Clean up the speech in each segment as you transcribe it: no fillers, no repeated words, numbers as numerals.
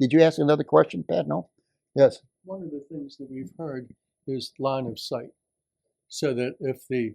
Did you ask another question, Pat? No? Yes. One of the things that we've heard is line of sight. So that if the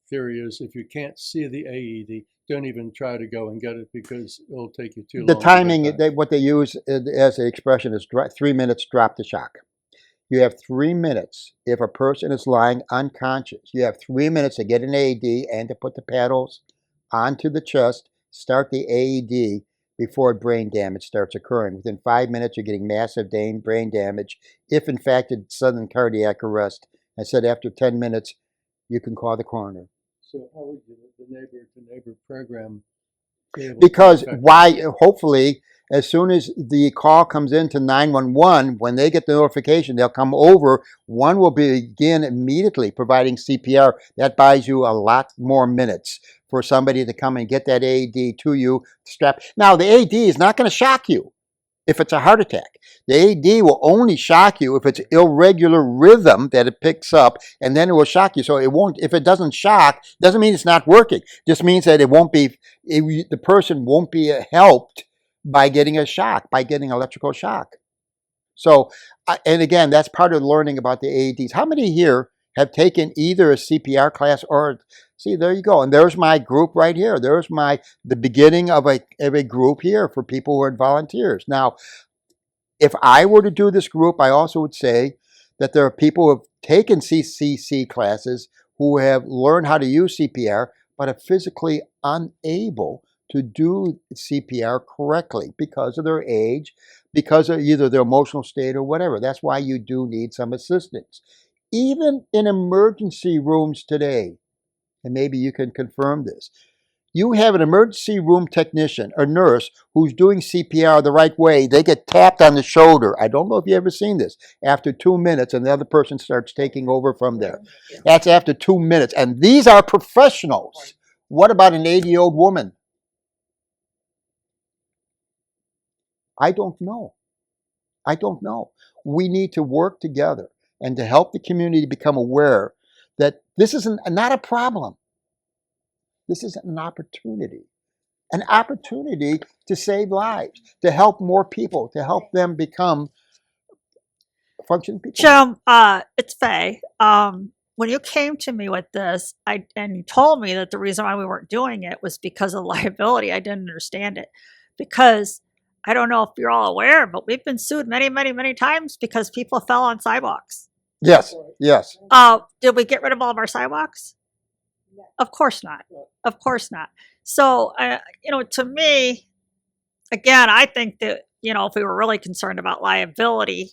theory is if you can't see the AED, don't even try to go and get it because it'll take you too long. The timing, what they use as an expression is 3 minutes, drop the shock. You have 3 minutes. If a person is lying unconscious, you have 3 minutes to get an AED and to put the paddles onto the chest, start the AED before brain damage starts occurring. Within 5 minutes, you're getting massive brain damage. If in fact it's sudden cardiac arrest, I said after 10 minutes, you can call the coroner. So how would the neighbor-to-neighbor program be able because to why? Hopefully, as soon as the call comes into 911, when they get the notification, they'll come over. One will begin immediately providing CPR. That buys you a lot more minutes for somebody to come and get that AED to you. Strap. Now, the AED is not going to shock you if it's a heart attack. The AED will only shock you if it's irregular rhythm that it picks up, and then it will shock you. So it won't. If it doesn't shock, doesn't mean it's not working. Just means that it won't be. The person won't be helped by getting a shock, by getting electrical shock. So, and again, that's part of learning about the AEDs. How many here have taken either a CPR class or, see, there you go. And there's my group right here. There's the beginning of a group here for people who are volunteers. Now, if I were to do this group, I also would say that there are people who have taken CCC classes who have learned how to use CPR, but are physically unable to do CPR correctly because of their age, because of either their emotional state or whatever. That's why you do need some assistance. Even in emergency rooms today, and maybe you can confirm this, you have an emergency room technician, a nurse, who's doing CPR the right way. They get tapped on the shoulder. I don't know if you've ever seen this. After 2 minutes, and the other person starts taking over from there. That's after 2 minutes. And these are professionals. What about an 80-year-old woman? I don't know. I don't know. We need to work together and to help the community become aware that this is not a problem. This is an opportunity to save lives, to help more people, to help them become functioning people. Jim, it's Faye. When you came to me with this, and you told me that the reason why we weren't doing it was because of liability, I didn't understand it. Because I don't know if you're all aware, but we've been sued many, many, many times because people fell on sidewalks. Yes, yes. Did we get rid of all of our sidewalks? No. Of course not. Of course not. So, to me, again, I think that, if we were really concerned about liability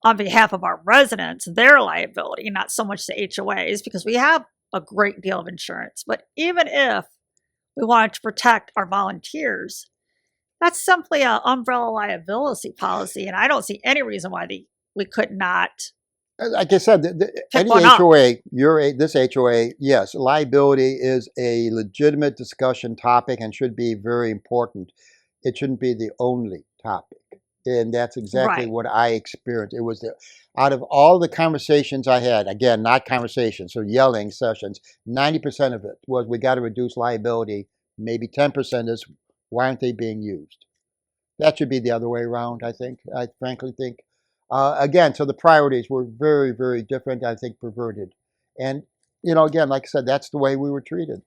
on behalf of our residents, their liability, not so much the HOAs, because we have a great deal of insurance. But even if we wanted to protect our volunteers, that's simply an umbrella liability policy, and I don't see any reason why we could not. Like I said, any HOA, this HOA, yes, liability is a legitimate discussion topic and should be very important. It shouldn't be the only topic, and that's exactly what I experienced. It was out of all the conversations I had, again, not conversations, so yelling sessions, 90% of it was we got to reduce liability. Maybe 10% is, why aren't they being used? That should be the other way around, I think. I frankly think. Again, so the priorities were very, very different, I think, perverted. And, again, like I said, that's the way we were treated.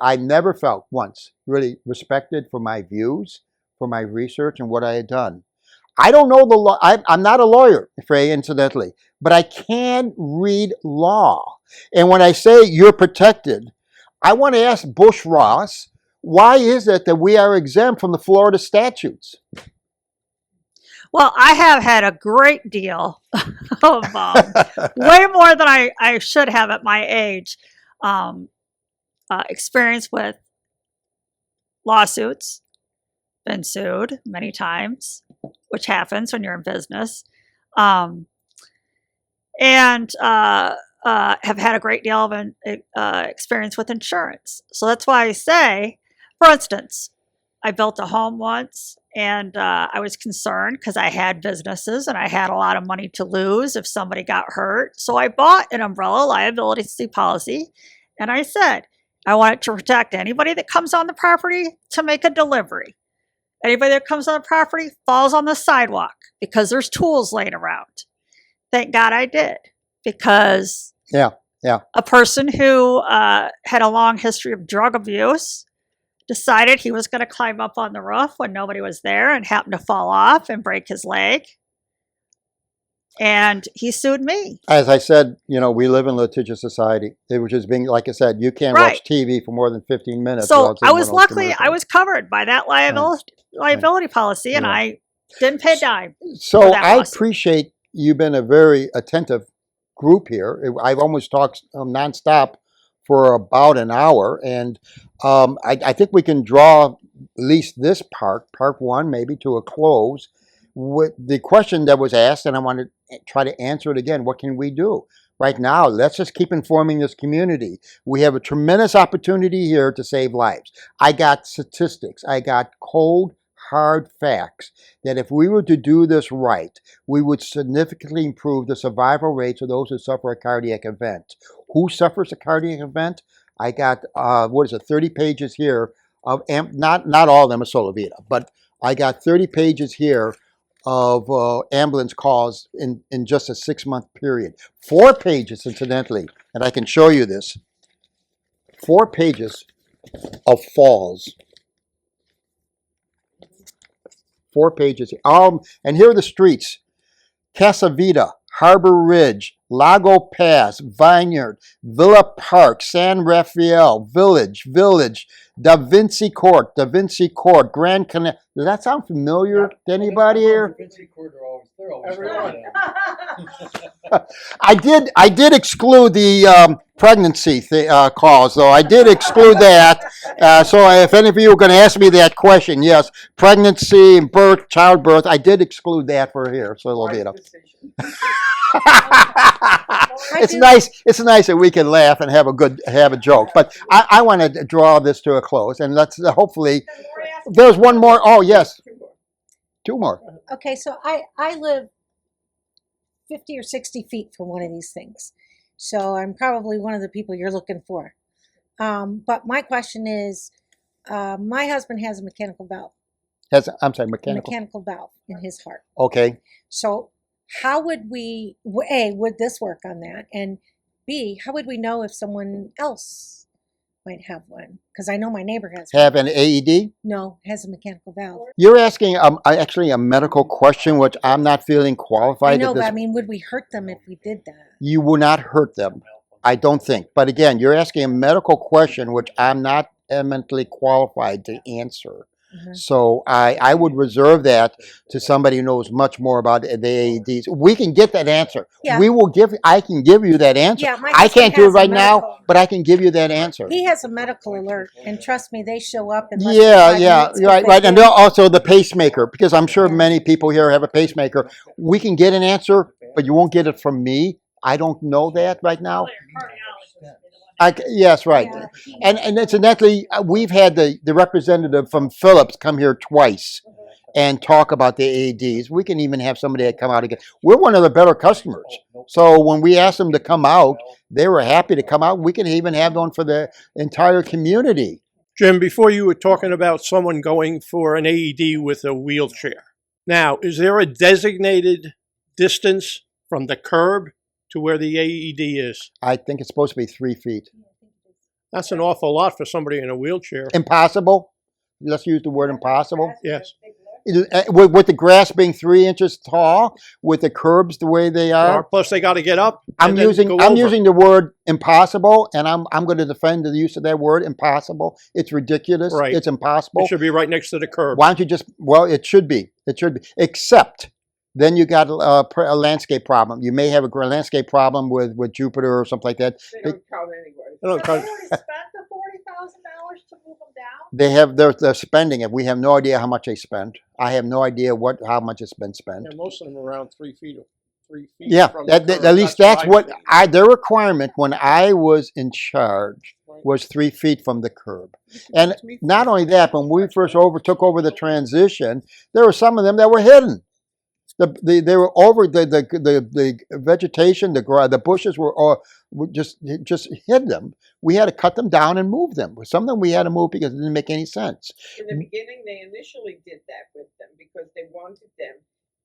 I never felt once really respected for my views, for my research, and what I had done. I don't know the law. I'm not a lawyer, Frey, incidentally, but I can read law. And when I say you're protected, I want to ask Bush Ross, why is it that we are exempt from the Florida statutes? Well, I have had a great deal of, way more than I should have at my age, experience with lawsuits, been sued many times, which happens when you're in business, and have had a great deal of experience with insurance. So that's why I say, for instance, I built a home once, and I was concerned because I had businesses and I had a lot of money to lose if somebody got hurt. So I bought an umbrella liability policy, and I said, I want it to protect anybody that comes on the property to make a delivery. Anybody that comes on the property falls on the sidewalk because there's tools laying around. Thank God I did, because Yeah. a person who had a long history of drug abuse decided he was going to climb up on the roof when nobody was there and happened to fall off and break his leg. And he sued me. As I said, we live in a litigious society, which is being, like I said, you can't Right. watch TV for more than 15 minutes. So without I was someone else luckily, committing I was covered by that liability policy, and Yeah. I didn't pay a dime. So for that I lawsuit. appreciate you've been a very attentive group here. I've almost talked nonstop for about an hour, and I think we can draw at least this part 1 maybe, to a close with the question that was asked, and I want to try to answer it again. What can we do? Right now, let's just keep informing this community. We have a tremendous opportunity here to save lives. I got statistics. I got cold, hard facts that if we were to do this right, we would significantly improve the survival rates of those who suffer a cardiac event. Who suffers a cardiac event? I got 30 pages here of not all of them are Solivita, but I got 30 pages here of ambulance calls in just a 6-month period. 4 pages, incidentally, and I can show you this. 4 pages of falls. 4 pages. And here are the streets: Casa Vida, Harbor Ridge, Lago Pass, Vineyard, Villa Park, San Rafael, Village, Da Vinci Court, Grand Canal. Does that sound familiar to anybody here? I did exclude the pregnancy calls, though. I did exclude that. So if any of you are going to ask me that question, yes, pregnancy and birth, childbirth, I did exclude that for here. So it'll be It's nice that we can laugh and have a joke. But I want to draw this to a close, and let's hopefully. There's one more. Oh yes, 2 more. Okay, so I live 50 or 60 feet from one of these things, so I'm probably one of the people you're looking for. But my question is, my husband has a mechanical valve. Mechanical valve in his heart. Okay. So how would we, A, would this work on that? And B, how would we know if someone else might have one? Because I know my neighbor has one. Have an AED? No, has a mechanical valve. You're asking actually a medical question, which I'm not feeling qualified. I know, but I mean, would we hurt them if we did that? You will not hurt them, I don't think. But again, you're asking a medical question, which I'm not eminently qualified to answer. Mhm. So I would reserve that to somebody who knows much more about the AEDs. We can get that answer. Yeah. I can give you that answer. Yeah, my I can't husband do it has a right now, medical- but I can give you that answer. He has a medical alert, and trust me, they show up in less Yeah, than 5 yeah, minutes 'cause right, they right. And do- also the pacemaker, because I'm sure many people here have a pacemaker. We can get an answer, but you won't get it from me. I don't know that right now. Yes, right. Yeah. And incidentally, we've had the representative from Phillips come here twice and talk about the AEDs. We can even have somebody that come out again. We're one of the better customers. So when we asked them to come out, they were happy to come out. We can even have one for the entire community. Jim, before you were talking about someone going for an AED with a wheelchair. Now, is there a designated distance from the curb to where the AED is? I think it's supposed to be 3 feet. That's an awful lot for somebody in a wheelchair. Impossible? Let's use the word impossible. Yes. With the grass being 3 inches tall, with the curbs the way they are. Plus, they got to get up. I'm and then using go I'm over. using the word impossible, and I'm going to defend the use of that word impossible. It's ridiculous. Right. It's impossible. It should be right next to the curb. Why don't you just? Well, it should be. It should be. Except then you got a landscape problem. You may have a landscape problem with Jupiter or something like that. They don't count. spent the $40,000 to move them down? They have they're spending it. We have no idea how much they spent. I have no idea how much it's been spent. Yeah, most of them are around 3 feet. 3 feet. Yeah, from the curb. at least that's what I their requirement when I was in charge was 3 feet from the curb. And not only that, when we first took over the transition, there were some of them that were hidden. They were over the vegetation, the bushes were just hid them. We had to cut them down and move them. Some of them we had to move because it didn't make any sense. In the beginning, they initially did that with them because they wanted them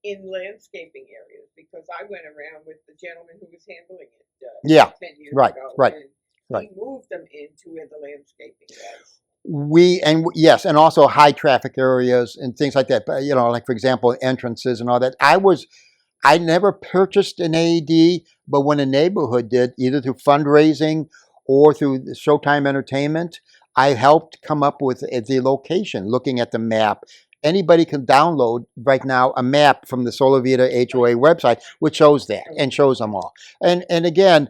in landscaping areas, because I went around with the gentleman who was handling it Yeah, 10 years right, ago, right, and right. he moved them into where the landscaping was. Yes, and also high traffic areas and things like that. But like for example, entrances and all that. I never purchased an AED, but when a neighborhood did, either through fundraising or through Showtime Entertainment, I helped come up with the location, looking at the map. Anybody can download right now a map from the Solivita HOA website, which shows that and shows them all. And again,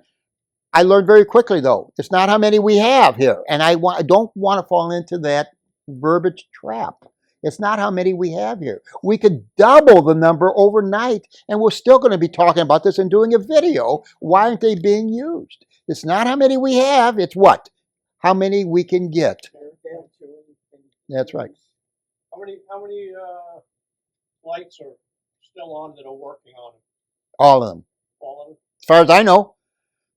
I learned very quickly, though, it's not how many we have here. And I don't want to fall into that verbiage trap. It's not how many we have here. We could double the number overnight, and we're still going to be talking about this and doing a video. Why aren't they being used? It's not how many we have. It's what? How many we can get. That's right. How many lights are still on that are working on it? All of them. All of them? As far as I know.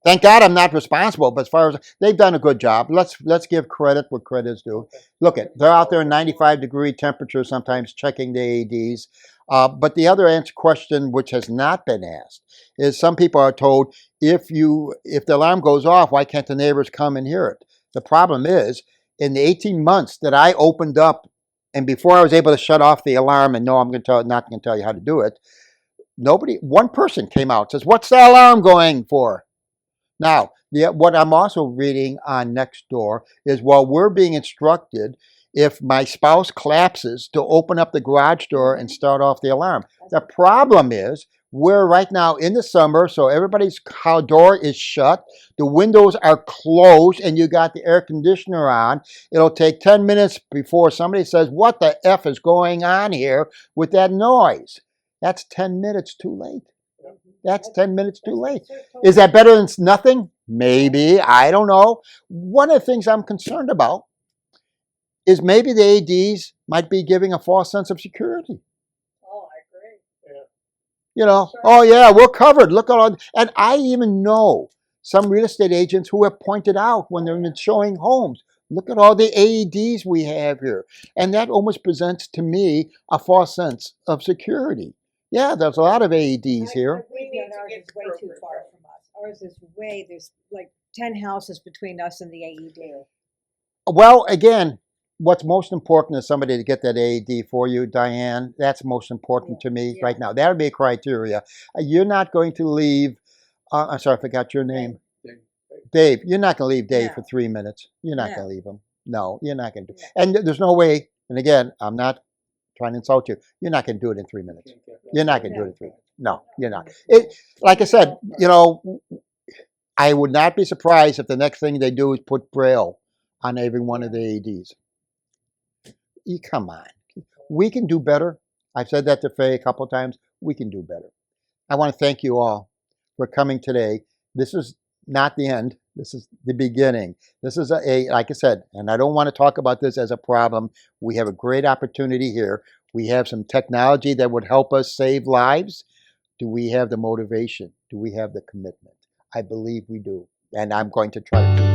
Thank God I'm not responsible, but as far as they've done a good job. Let's give credit where credit is due. Look they're out there in 95-degree temperatures sometimes checking the AEDs. But the other question, which has not been asked, is some people are told if the alarm goes off, why can't the neighbors come and hear it? The problem is, in the 18 months that I opened up, and before I was able to shut off the alarm, and no, I'm not going to tell you how to do it. One person came out and says, "What's the alarm going for?" Now, what I'm also reading on Nextdoor is while we're being instructed, if my spouse collapses, to open up the garage door and start off the alarm. The problem is we're right now in the summer, so everybody's door is shut, the windows are closed, and you got the air conditioner on. It'll take 10 minutes before somebody says, "What the F is going on here with that noise?" That's 10 minutes too late. That's 10 minutes too late. Is that better than nothing? Maybe. I don't know. One of the things I'm concerned about is maybe the ADs might be giving a false sense of security. Oh, I agree. Yeah. Oh yeah, we're covered. Look at all. And I even know some real estate agents who have pointed out when they're showing homes, look at all the AEDs we have here. And that almost presents to me a false sense of security. Yeah, there's a lot of AEDs here. We need to ours get is way too further, far though. from us. Ours is there's like 10 houses between us and the AED. Well, again, what's most important is somebody to get that AED for you, Diane. That's most important to me right now. That would be a criteria. You're not going to leave, I'm sorry, I forgot your name. Dave. You're not going to leave Dave for 3 minutes. You're not going to leave him. No, you're not going to do it. And there's no way, and again, I'm not trying to insult you. You're not going to do it in 3 minutes. You're not going to do it in 3 minutes. No, you're not. Like I said, I would not be surprised if the next thing they do is put Braille on every one of the AEDs. Come on. We can do better. I've said that to Faye a couple of times. We can do better. I want to thank you all for coming today. This is not the end. This is the beginning. This is like I said, and I don't want to talk about this as a problem. We have a great opportunity here. We have some technology that would help us save lives. Do we have the motivation? Do we have the commitment? I believe we do. And I'm going to try to do